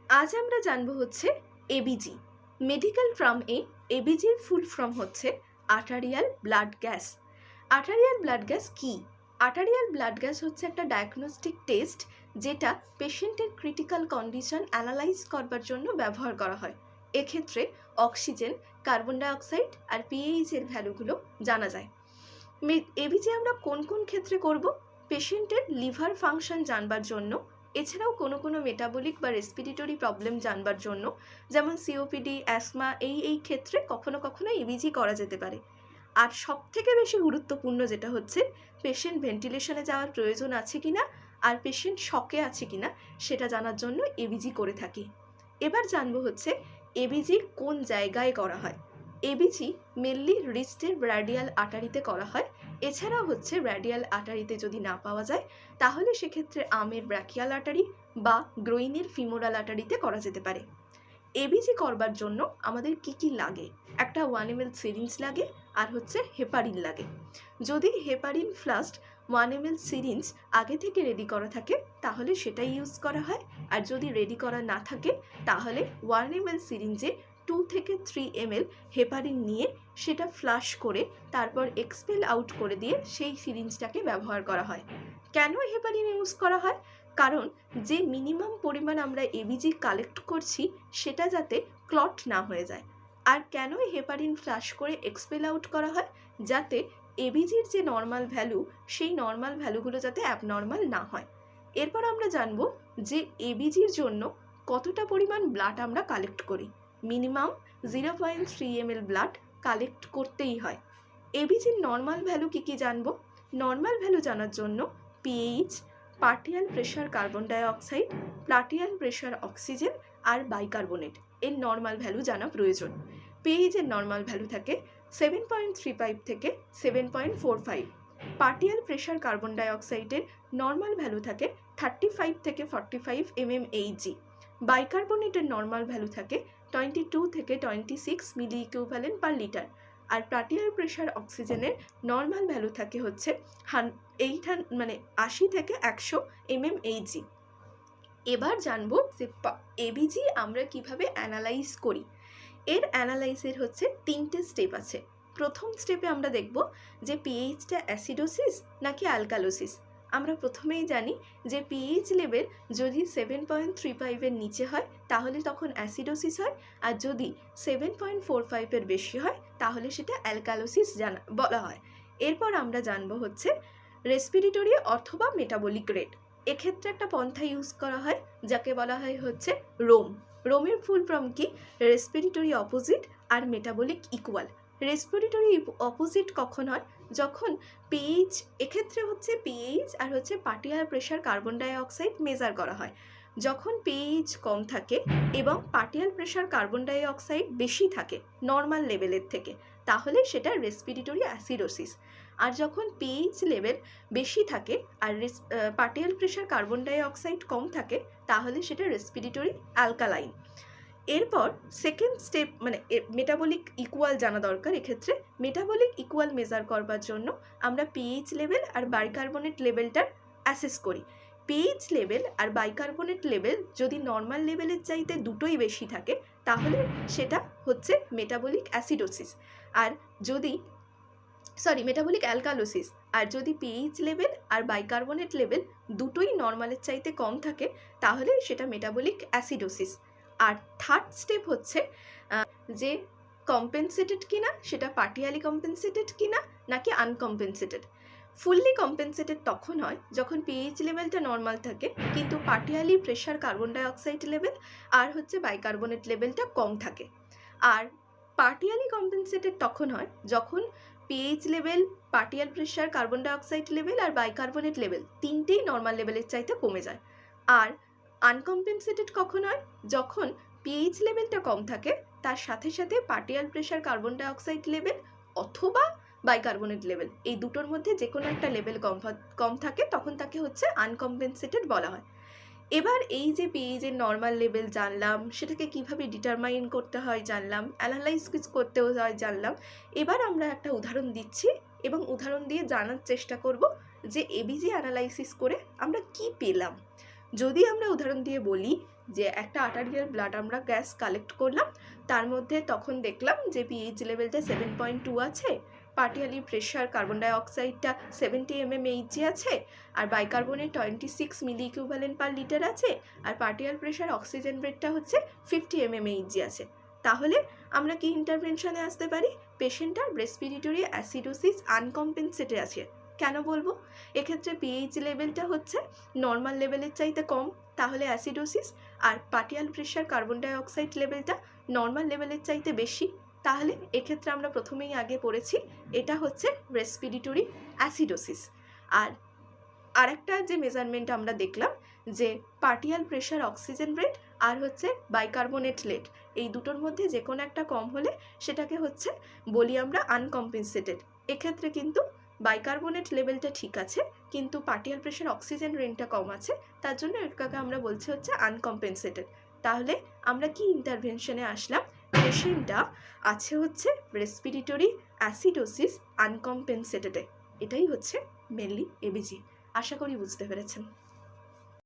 আজ আমরা জানবো হচ্ছে এবিজি। মেডিকেল টার্মে এবিজির ফুল ফর্ম হচ্ছে arterial blood gas. Arterial blood gas কি? আর্টারিয়াল ব্লাড গ্যাস হচ্ছে একটা ডায়াগনস্টিক টেস্ট যেটা পেশেন্টের ক্রিটিক্যাল কন্ডিশন অ্যানালাইজ করবার জন্য ব্যবহার করা হয়। এক্ষেত্রে অক্সিজেন, কার্বন ডাইঅক্সাইড আর পিএইচ এর ভ্যালুগুলো জানা যায়। এবিজি আমরা কোন কোন ক্ষেত্রে করব? পেশেন্টের লিভার ফাংশন জানবার জন্য, এছাড়াও কোনো কোনো মেটাবলিক বা রেসপিরেটরি প্রবলেম জানবার জন্য, যেমন সিওপিডি, অ্যাসমা, এই ক্ষেত্রে কখনো কখনো এবিজি করা যেতে পারে। আর সব থেকে বেশি গুরুত্বপূর্ণ যেটা হচ্ছে পেশেন্ট ভেন্টিলেশনে যাওয়ার প্রয়োজন আছে কিনা আর পেশেন্ট শকে আছে কিনা সেটা জানার জন্য এবিজি করে থাকি। এবার জানবো হচ্ছে এবিজি কোন জায়গায় করা হয়। এবিজি মেনলি রিস্টের র্যাডিয়াল আর্টারিতে করা হয়। এছাড়াও হচ্ছে র্যাডিয়াল আর্টারিতে যদি না পাওয়া যায় তাহলে সেক্ষেত্রে আমের ব্র্যাকিয়াল আর্টারি বা গ্রোইনের ফিমোরাল আর্টারিতে করা যেতে পারে। এবিজি করবার জন্য আমাদের কি কি লাগে? একটা 1 ml সিরিঞ্জ লাগে আর হচ্ছে হেপারিন লাগে। যদি হেপারিন ফ্লাস্ক 1 ml সিরিঞ্জ আগে থেকে রেডি করা থাকে তাহলে সেটাই ইউজ করা হয়, আর যদি রেডি করা না থাকে তাহলে 1 ml সিরিঞ্জে 2 থেকে 3 ml হেপারিন নিয়ে সেটা ফ্লাশ করে তারপর এক্সপেল আউট করে দিয়ে সেই সিরিঞ্জটাকে ব্যবহার করা হয়। কেন হেপারিন ইউজ করা হয়? কারণ যে মিনিমাম পরিমাণ আমরা এবিজি কালেক্ট করছি সেটা যাতে ক্লট না হয়ে যায়। আর কেন হেপারিন ফ্লাশ করে এক্সপেল আউট করা হয়? যাতে এবিজির যে নর্মাল ভ্যালু সেই নর্মাল ভ্যালুগুলো যাতে অ্যাবনর্মাল না হয়। এরপর আমরা জানবো যে এবিজির জন্য কতটা পরিমাণ ব্লাড আমরা কালেক্ট করি। মিনিমাম 0.3 ml ব্লাড কালেক্ট করতেই হয়। এবিজির নর্মাল ভ্যালু কী কী জানবো? নর্মাল ভ্যালু জানার জন্য pH, partial pressure carbon dioxide, partial pressure oxygen আর বাইকার্বনেট এর নর্মাল ভ্যালু জানা প্রয়োজন। পিএইচের নর্মাল ভ্যালু থাকে 7.35 থেকে 7.45। পার্টিয়াল প্রেশার কার্বন ডাইঅক্সাইডের নর্মাল ভ্যালু থাকে 35 থেকে 45 mmHg। বাইকার্বনেটের নর্মাল ভ্যালু থাকে 22 থেকে 26 মিলি ইকুইভ্যালেন্ট পার লিটার। আর পার্টিয়াল প্রেশার অক্সিজেনের নর্মাল ভ্যালু থাকে হচ্ছে 80 থেকে 100 mmHg। এবার জানবো যে এবিজি আমরা কিভাবে অ্যানালাইজ করি। এর অ্যানালাইসের হচ্ছে 3টে স্টেপ আছে। প্রথম স্টেপে আমরা দেখব যে পিএইচটা অ্যাসিডোসিস নাকি অ্যালকালোসিস। আমরা প্রথমেই জানি যে পিএইচ লেভেল যদি 7.35 এর নিচে হয় তাহলে তখন অ্যাসিডোসিস হয়, আর যদি 7.45 এর বেশি হয় তাহলে সেটা অ্যালকালোসিস বলা হয়। এরপর আমরা জানবো হচ্ছে রেসপিরেটরি অথবা মেটাবলিক রেট। এক্ষেত্রে একটা পন্থা ইউজ করা হয় যাকে বলা হয় হচ্ছে রোম। রোমের ফুল ফর্ম কি? রেসপিরেটরি অপোজিট আর মেটাবলিক ইকুয়াল। রেসপিরেটরি অপোজিট কখন হয়? যখন পিএইচ, এক্ষেত্রে হচ্ছে পিএইচ আর হচ্ছে পার্টিয়াল প্রেশার কার্বন ডাইঅক্সাইড মেজার করা হয়। যখন পিএইচ কম থাকে এবং পার্টিয়াল প্রেশার কার্বন ডাইঅক্সাইড বেশি থাকে নর্মাল লেভেলের থেকে তাহলে সেটা রেসপিরেটরি অ্যাসিডোসিস। আর যখন পিএইচ লেভেল বেশি থাকে আর পার্টিয়াল প্রেশার কার্বন ডাইঅক্সাইড কম থাকে তাহলে সেটা রেসপিরেটরি অ্যালকালাইন। এরপর সেকেন্ড স্টেপ মেটাবলিক ইকুয়াল জানা দরকার। এক্ষেত্রে মেটাবলিক ইকুয়াল মেজার করবার জন্য আমরা পিএইচ লেভেল আর বাইকার্বনেট লেভেলটার অ্যাসেস করি। পিএইচ লেভেল আর বাইকার্বনেট লেভেল যদি নর্মাল লেভেলের চাইতে দুটোই বেশি থাকে তাহলে সেটা হচ্ছে মেটাবলিক অ্যাসিডোসিস, আর যদি মেটাবলিক অ্যালকালোসিস। আর যদি পিএইচ লেভেল আর বাইকার্বনেট লেভেল দুটোই নর্মালের চাইতে কম থাকে তাহলে সেটা মেটাবলিক অ্যাসিডোসিস। আর থার্ড স্টেপ হচ্ছে যে কম্পেনসেটেড কিনা, সেটা পার্টিয়ালি কম্পেনসেটেড কিনা নাকি আনকম্পেনসেটেড। ফুললি কম্পেনসেটেড তখন হয় যখন পিএইচ লেভেলটা নর্মাল থাকে কিন্তু পার্টিয়ালি প্রেশার কার্বন ডাইঅক্সাইড লেভেল আর হচ্ছে বাইকার্বনেট লেভেলটা কম থাকে। আর পার্টিয়ালি কম্পেনসেটেড তখন হয় যখন pH level, partial pressure carbon dioxide level আর বাইকার্বনেট লেভেল তিনটেই নর্মাল লেভেলের চাইতে কমে যায়। আর আনকম্পেনসেটেড কখন হয়? যখন পিএইচ লেভেলটা কম থাকে তার সাথে সাথে পার্টিয়াল প্রেশার কার্বন ডাইঅক্সাইড লেভেল অথবা বাইকার্বনেট লেভেল এই দুটোর মধ্যে যে কোনো একটা লেভেল কম থাকে তখন তাকে হচ্ছে আনকম্পেনসেটেড বলা হয়। এবার এই যে পিএইচের নর্মাল লেভেল জানলাম, সেটাকে কিভাবে ডিটারমাইন করতে হয় জানলাম, অ্যানালাইজ করতে হয় জানলাম। এবার আমরা একটা উদাহরণ দিচ্ছি এবং উদাহরণ দিয়ে জানার চেষ্টা করব যে এবিজি অ্যানালাইসিস করে আমরা কি পেলাম। যদি আমরা উদাহরণ দিয়ে বলি যে একটা আর্টারিয়াল ব্লাড আমরা গ্যাস কালেক্ট করলাম, তার মধ্যে তখন দেখলাম যে পিএইচ লেভেলটা 7.2 আছে, পার্টিয়ালি প্রেশার কার্বন ডাইঅক্সাইডটা 70 mmHg আছে, আর বাইকার্বনেট 26 মিলি ইকুইভ্যালেন্ট পার লিটার আছে, আর পার্টিয়াল প্রেশার অক্সিজেন রেটটা হচ্ছে 50 mmHg আছে। তাহলে আমরা কি ইন্টারভেনশনে আসতে পারি? পেশেন্টটার রেসপিরেটরি অ্যাসিডোসিস আনকম্পেনসেটেড আছে। কেন বলবো? এক্ষেত্রে পিএইচ লেভেলটা হচ্ছে নর্মাল লেভেলের চাইতে কম, তাহলে অ্যাসিডোসিস, আর পার্টিয়াল প্রেশার কার্বন ডাইঅক্সাইড লেভেলটা নর্মাল লেভেলের চাইতে বেশি, তাহলে এক্ষেত্রে আমরা প্রথমেই আগে পড়েছি এটা হচ্ছে রেসপিরেটরি অ্যাসিডোসিস। আর আরেকটা যে মেজারমেন্ট আমরা দেখলাম যে পার্টিয়াল প্রেশার অক্সিজেন রেট আর হচ্ছে বাইকার্বনেট রেট, এই দুটোর মধ্যে যে কোনো একটা কম হলে সেটাকে হচ্ছে বলি আমরা আনকম্পেনসেটেড। এক্ষেত্রে কিন্তু বাইকার্বনেট লেভেলটা ঠিক আছে কিন্তু পার্টিয়াল প্রেশার অক্সিজেন রেটটা কম আছে, তার জন্য এটাকে আমরা বলছি হচ্ছে আনকম্পেনসেটেড। তাহলে আমরা কি ইন্টারভেনশনে আসলাম? পেশেন্টটা আছে হচ্ছে রেসপিরেটরি অ্যাসিডোসিস আনকম্পেনসেটেডে। এটাই হচ্ছে মেনলি এবিজি। আশা করি বুঝতে পেরেছেন।